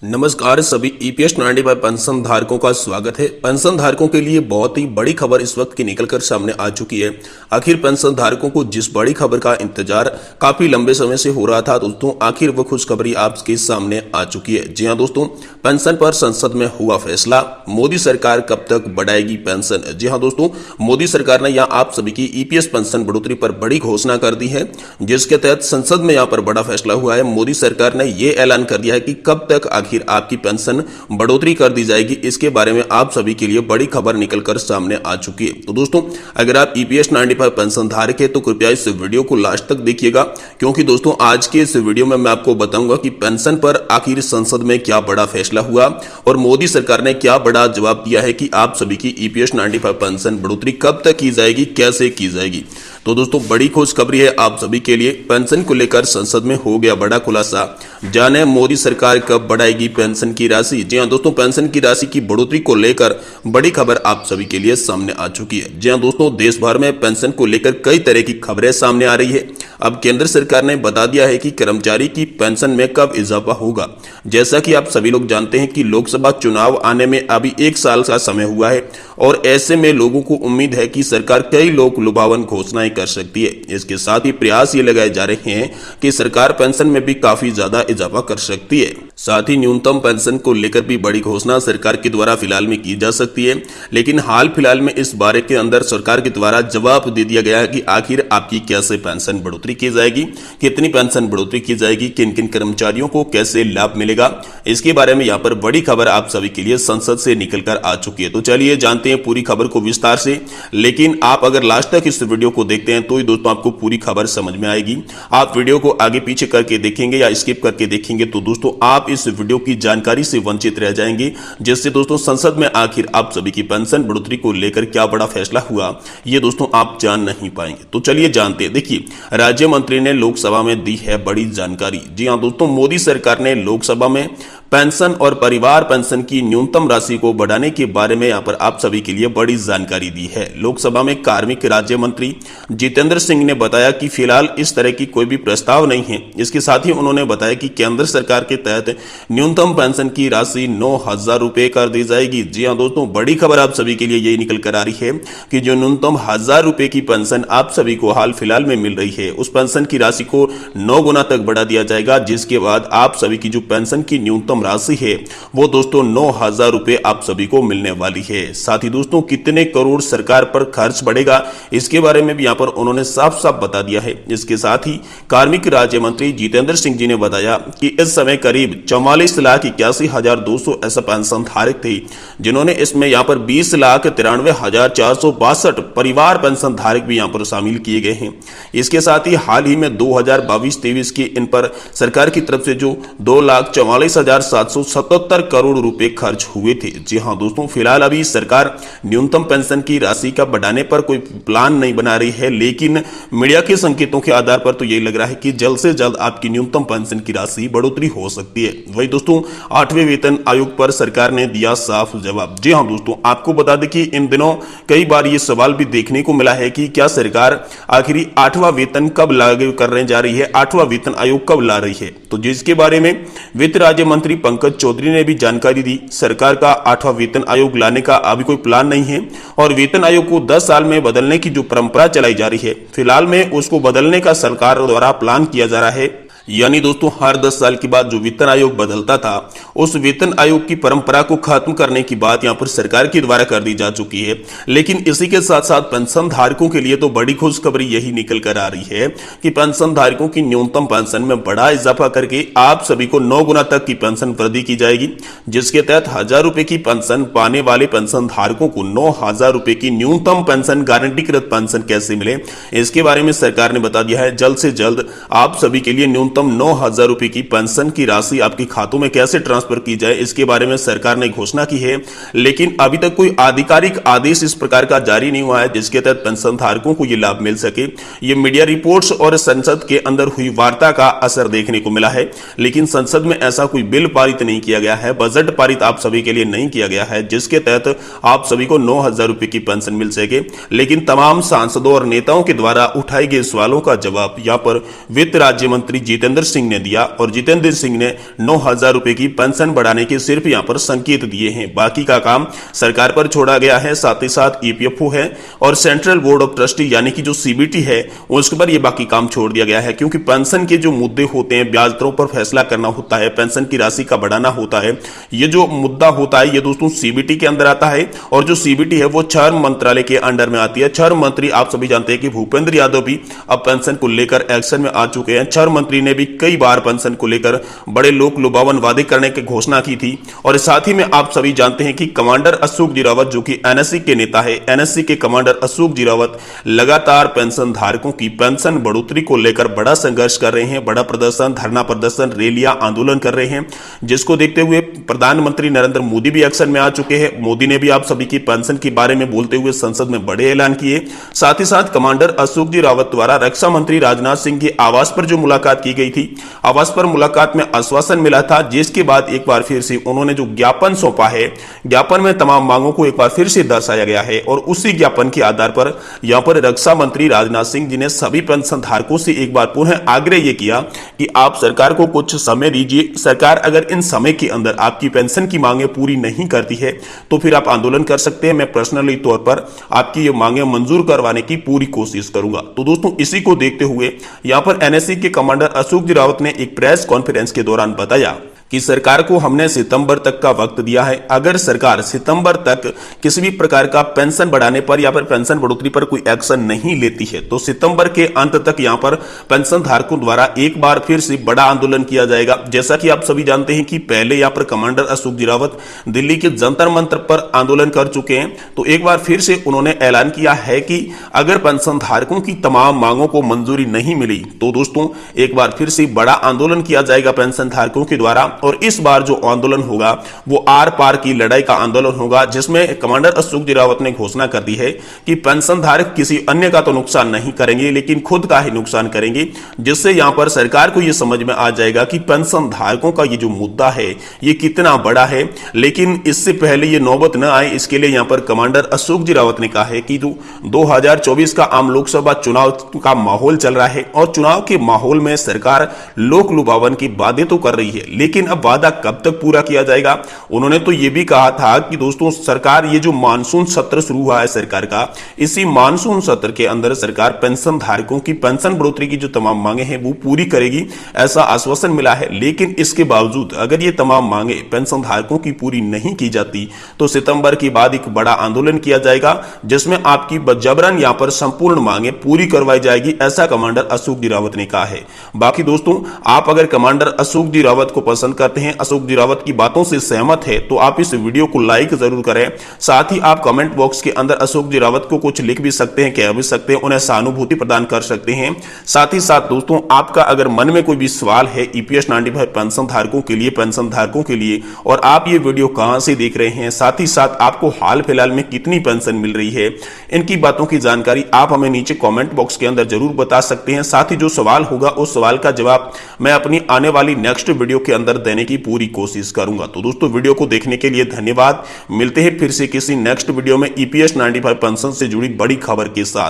नमस्कार, सभी EPS 95 pension धारकों का स्वागत है। पेंशन धारकों के लिए बहुत ही बड़ी खबर इस वक्त की निकलकर सामने आ चुकी है। आखिर पेंशन धारकों को जिस बड़ी खबर का इंतजार काफी लंबे समय से हो रहा था दोस्तों, आखिर वो खुशखबरी आपके सामने आ चुकी है। जी हां दोस्तों, पेंशन पर संसद में हुआ फैसला। मोदी सरकार कब तक बढ़ाएगी पेंशन। जी हां दोस्तों, मोदी सरकार ने यहाँ आप सभी की ईपीएस पेंशन बढ़ोतरी पर बड़ी घोषणा कर दी है, जिसके तहत संसद में यहाँ पर बड़ा फैसला हुआ है। मोदी सरकार ने ये ऐलान कर दिया है कि कब तक आखिर आपकी पेंशन बढ़ोतरी कर दी जाएगी। इसके बारे में आप सभी के लिए बड़ी खबर निकलकर सामने आ चुकी है। तो दोस्तों, अगर आप ईपीएस 95 पेंशन धारक है तो कृपया इस वीडियो को लास्ट तक देखिएगा, क्योंकि दोस्तों आज के इस वीडियो में मैं आपको बताऊंगा कि पेंशन पर आखिर संसद में क्या बड़ा फैसला हुआ और मोदी सरकार ने क्या बड़ा जवाब दिया है कि आप सभी की ईपीएस 95 पेंशन बढ़ोतरी कब तक की जाएगी, कैसे की जाएगी। तो दोस्तों, बड़ी खुशखबरी है आप सभी के लिए। पेंशन को लेकर संसद में हो गया बड़ा खुलासा। जाने मोदी सरकार कब बढ़ाएगी पेंशन की राशि। जी हां दोस्तों, पेंशन की राशि की बढ़ोतरी को लेकर बड़ी खबर आप सभी के लिए सामने आ चुकी है। जी हां दोस्तों, देश भर में पेंशन को लेकर कई तरह की खबरें सामने आ रही है। अब केंद्र सरकार ने बता दिया है कि कर्मचारी की पेंशन में कब इजाफा होगा। जैसा कि आप सभी लोग जानते हैं कि लोकसभा चुनाव आने में अभी 1 साल का समय हुआ है और ऐसे में लोगों को उम्मीद है कि सरकार कई लोक लुभावन घोषणाएं कर सकती है। इसके साथ ही प्रयास ये लगाए जा रहे हैं कि सरकार पेंशन में भी काफी ज्यादा इजाफा कर सकती है। साथ ही न्यूनतम पेंशन को लेकर भी बड़ी घोषणा सरकार के द्वारा फिलहाल में की जा सकती है। लेकिन हाल फिलहाल में इस बारे के अंदर सरकार के द्वारा जवाब दे दिया गया है कि आखिर आपकी कैसे पेंशन बढ़ोतरी की जाएगी, कितनी पेंशन बढ़ोतरी की जाएगी, किन किन कर्मचारियों को कैसे लाभ मिलेगा। इसके बारे में यहाँ पर बड़ी खबर आप सभी के लिए संसद से निकलकर आ चुकी है। तो चलिए जानते हैं पूरी खबर को विस्तार से। लेकिन आप अगर लास्ट तक इस वीडियो को देखते हैं तो ही दोस्तों आपको पूरी खबर समझ में आएगी। आप वीडियो को आगे पीछे करके देखेंगे या स्किप करके देखेंगे तो दोस्तों आप इस वीडियो की जानकारी से वंचित रह जाएंगे, जिससे दोस्तों संसद में आखिर आप सभी की पेंशन बढ़ोतरी को लेकर क्या बड़ा फैसला हुआ ये दोस्तों आप जान नहीं पाएंगे। तो चलिए जानते हैं। देखिए, राज्य मंत्री ने लोकसभा में दी है बड़ी जानकारी। जी हां दोस्तों, मोदी सरकार ने लोकसभा में पेंशन और परिवार पेंशन की न्यूनतम राशि को बढ़ाने के बारे में यहां पर आप सभी के लिए बड़ी जानकारी दी है। लोकसभा में कार्मिक राज्य मंत्री जितेंद्र सिंह ने बताया कि फिलहाल इस तरह की कोई भी प्रस्ताव नहीं है। इसके साथ ही उन्होंने बताया कि केंद्र सरकार के तहत न्यूनतम पेंशन की राशि 9,000 रुपए कर दी जाएगी। जी हां दोस्तों, बड़ी खबर आप सभी के लिए यही निकल कर आ रही है कि जो न्यूनतम 1,000 रुपए की पेंशन आप सभी को हाल फिलहाल में मिल रही है, उस पेंशन की राशि को 9 गुना तक बढ़ा दिया जाएगा, जिसके बाद आप सभी की जो पेंशन की न्यूनतम राशि है वो दोस्तों 9,000 रुपए आप सभी को मिलने वाली है। साथ ही दोस्तों कितने करोड़ सरकार पर खर्च बढ़ेगा इसके बारे में भी यहां पर उन्होंने साफ साफ बता दिया है। इसके साथ ही कार्मिक राज्य मंत्री जितेंद्र सिंह जी ने बताया कि इस समय करीब 44,81,200 ऐसा पेंशन धारक थे, जिन्होंने इसमें यहां पर 20,93,462 परिवार पेंशन धारक भी यहां पर शामिल किए गए हैं। इसके साथ ही हाल ही में 2022-23 की इन पर सरकार की तरफ से जो 2,44,777 करोड़ रुपए खर्च हुए थे। जी हां दोस्तों, फिलहाल अभी सरकार न्यूनतम पेंशन की राशि का बढ़ाने पर कोई प्लान नहीं बना रही है, लेकिन मीडिया के संकेतों के आधार पर तो यही लग रहा है कि जल्द से जल्द आपकी न्यूनतम पेंशन की राशि बढ़ोतरी हो सकती है। वही दोस्तों 8वें वेतन आयोग पर सरकार ने दिया साफ जवाब। जी हां दोस्तों, आपको बता दें कि इन दिनों कई बार ये सवाल भी देखने को मिला है कि क्या सरकार आखिरी 8वां वेतन कब लागू करने जा रही है, 8वां वेतन आयोग कब ला रही है। तो जिसके बारे में वित्त राज्य मंत्री पंकज चौधरी ने भी जानकारी दी। सरकार का 8वां वेतन आयोग लाने का अभी कोई प्लान नहीं है और वेतन आयोग को 10 साल में बदलने की जो परंपरा चलाई जा रही है, फिलहाल में उसको बदलने का सरकार द्वारा प्लान किया जा रहा है। यानी दोस्तों हर 10 साल के बाद जो वेतन आयोग बदलता था, उस वेतन आयोग की परंपरा को खत्म करने की बात यहां पर सरकार के द्वारा कर दी जा चुकी है। लेकिन इसी के साथ साथ पेंशन धारकों के लिए तो बड़ी खुशखबरी यही निकल कर आ रही है कि पेंशन धारकों की न्यूनतम पेंशन में बड़ा इजाफा करके आप सभी को 9 गुना तक की पेंशन वृद्धि की जाएगी, जिसके तहत 1,000 रुपए की पेंशन पाने वाले पेंशन धारकों को 9,000 रुपए की न्यूनतम पेंशन गारंटीकृत पेंशन कैसे मिले, इसके बारे में सरकार ने बता दिया है। जल्द से जल्द आप सभी के लिए न्यूनतम 9,000 रुपए की पेंशन की राशि आपके खातों में कैसे ट्रांसफर की जाए, इसके बारे में सरकार ने घोषणा की है। लेकिन अभी तक कोई आधिकारिक आदेश इस प्रकार का जारी नहीं हुआ है जिसके तहत पेंशन धारकों को यह लाभ मिल सके। ये मीडिया रिपोर्ट्स और संसद के अंदर हुई वार्ता का असर देखने को मिला है, लेकिन संसद में ऐसा कोई बिल पारित नहीं किया गया है, बजट पारित आप सभी के लिए नहीं किया गया है जिसके तहत आप सभी को 9,000 रुपए की पेंशन मिल सके। लेकिन तमाम सांसदों और नेताओं के द्वारा उठाए गए सवालों का जवाब यहां पर वित्त राज्य मंत्री जितेंद्र जितेंद्र सिंह ने दिया और जितेंद्र सिंह ने 9,000 रुपए की पेंशन बढ़ाने के सिर्फ यहां पर संकेत दिए हैं। बाकी का काम सरकार पर छोड़ा गया है। साथ ही साथ ईपीएफओ है और सेंट्रल बोर्ड ऑफ ट्रस्टी यानी कि जो सीबीटी है उसके पर ये बाकी काम छोड़ दिया गया है, क्योंकि पेंशन के जो मुद्दे होते हैं, ब्याज दरों पर फैसला करना होता है, पेंशन की राशि का बढ़ाना होता है, ये जो मुद्दा होता है ये दोस्तों सीबीटी के अंदर आता है। और जो सीबीटी है वो श्रम मंत्रालय के अंडर में आती है। श्रम मंत्री आप सभी जानते हैं कि भूपेंद्र यादव भी अब पेंशन को लेकर एक्शन में आ चुके हैं। श्रम मंत्री ने भी कई बार पेंशन को लेकर बड़े लोक लुभावन वादे करने की घोषणा की थी। और साथ ही में आप सभी जानते हैं कि कमांडर अशोक जी रावत जो कि एनएससी के नेता है, एनएससी के कमांडर अशोक जी रावत लगातार पेंशन धारकों की पेंशन बढ़ोतरी को लेकर बड़ा संघर्ष कर रहे हैं, बड़ा प्रदर्शन, धरना प्रदर्शन, रैलियां, आंदोलन कर रहे हैं, जिसको देखते हुए प्रधानमंत्री नरेंद्र मोदी भी एक्शन में आ चुके हैं। मोदी ने भी आप सभी की पेंशन के बारे में बोलते हुए संसद में बड़े ऐलान किए। साथ ही साथ कमांडर अशोक जी रावत द्वारा रक्षा मंत्री राजनाथ सिंह के आवास पर जो मुलाकात की गई थी, आवास पर मुलाकात में आश्वासन मिला था, जिसके बाद एक बार फिर से उन्होंने जो ज्ञापन सौंपा है, ज्ञापन में तमाम मांगों को एक बार फिर से दर्शाया गया है। और उसी ज्ञापन के आधार पर यहां पर रक्षा मंत्री राजनाथ सिंह जी ने सभी पेंशन धारकों से एक बार पुनः आग्रह यह किया कि आप सरकार को कुछ समय दीजिए। सरकार अगर इन समय के अंदर आपकी पेंशन की मांगे पूरी नहीं करती है तो फिर आप आंदोलन कर सकते हैं। मैं पर्सनली तौर पर आपकी ये मांगे मंजूर करवाने की पूरी कोशिश करूंगा। तो दोस्तों, इसी को देखते हुए यहां पर एनएससी के कमांडर अशोक जी रावत ने एक प्रेस कॉन्फ्रेंस के दौरान बताया कि सरकार को हमने सितंबर तक का वक्त दिया है। अगर सरकार सितंबर तक किसी भी प्रकार का पेंशन बढ़ाने पर या फिर पेंशन बढ़ोतरी पर कोई एक्शन नहीं लेती है तो सितंबर के अंत तक यहां पर पेंशन धारकों द्वारा एक बार फिर से बड़ा आंदोलन किया जाएगा। जैसा कि आप सभी जानते हैं कि पहले यहां पर कमांडर अशोक जी रावत दिल्ली के जंतर मंतर पर आंदोलन कर चुके हैं, तो एक बार फिर से उन्होंने ऐलान किया है कि अगर पेंशन धारकों की तमाम मांगों को मंजूरी नहीं मिली तो दोस्तों एक बार फिर से बड़ा आंदोलन किया जाएगा पेंशन धारकों के द्वारा। और इस बार जो आंदोलन होगा वो आर पार की लड़ाई का आंदोलन होगा, जिसमें कमांडर अशोक जी रावत ने घोषणा कर दी है कि पेंशन धारक किसी अन्य का तो नुकसान नहीं करेंगे लेकिन खुद का ही नुकसान करेंगे, जिससे यहां पर सरकार को यह समझ में आ जाएगा कि पेंशन धारकों का ये जो मुद्दा है ये कितना बड़ा है। लेकिन इससे पहले ये नौबत न आए, इसके लिए यहां पर कमांडर अशोक जी रावत ने कहा है कि जो 2024 का आम लोकसभा चुनाव का माहौल चल रहा है और चुनाव के माहौल में सरकार लोक लुभावन की बातें तो कर रही है, लेकिन अब वादा कब तक पूरा किया जाएगा। उन्होंने तो यह भी कहा था कि दोस्तों सरकार ये जो मानसून सत्र शुरू हुआ है सरकार का, इसी मानसून सत्र के अंदर सरकार पेंशन धारकों की पेंशन बढ़ोतरी की जो तमाम मांगे हैं वो पूरी करेगी, ऐसा आश्वासन मिला है। लेकिन इसके बावजूद अगर ये तमाम मांगे पेंशन धारकों की पूरी नहीं की जाती तो सितंबर के बाद एक बड़ा आंदोलन किया जाएगा, जिसमें आपकी जबरन यहां पर संपूर्ण मांगे पूरी करवाई जाएगी, ऐसा कमांडर अशोक जी रावत ने कहा है। बाकी दोस्तों, आप अगर कमांडर अशोक जी रावत को पसंद करते हैं, अशोक जी रावत की बातों से सहमत है, तो आप इस वीडियो को लाइक जरूर करें। साथ ही आप कमेंट बॉक्स के अंदर अशोक जी रावत को कुछ लिख भी सकते हैं, कह भी सकते हैं, उन्हें सहानुभूति प्रदान कर सकते हैं। साथ ही साथ दोस्तों, आपका अगर मन में कोई भी सवाल है ईपीएस 95 पेंशन धारकों के लिए, पेंशन धारकों के लिए, और आप ये वीडियो कहां से देख रहे हैं, साथ ही साथ आपको हाल फिलहाल में कितनी पेंशन मिल रही है, इनकी बातों की जानकारी आप हमें नीचे कमेंट बॉक्स के अंदर जरूर बता सकते हैं। साथ ही जो सवाल होगा उस सवाल का जवाब मैं अपनी आने वाली नेक्स्ट वीडियो के अंदर देने की पूरी कोशिश करूंगा। तो दोस्तों, वीडियो को देखने के लिए धन्यवाद। मिलते हैं फिर से किसी नेक्स्ट वीडियो में ईपीएस 95 पेंशन से जुड़ी बड़ी खबर के साथ।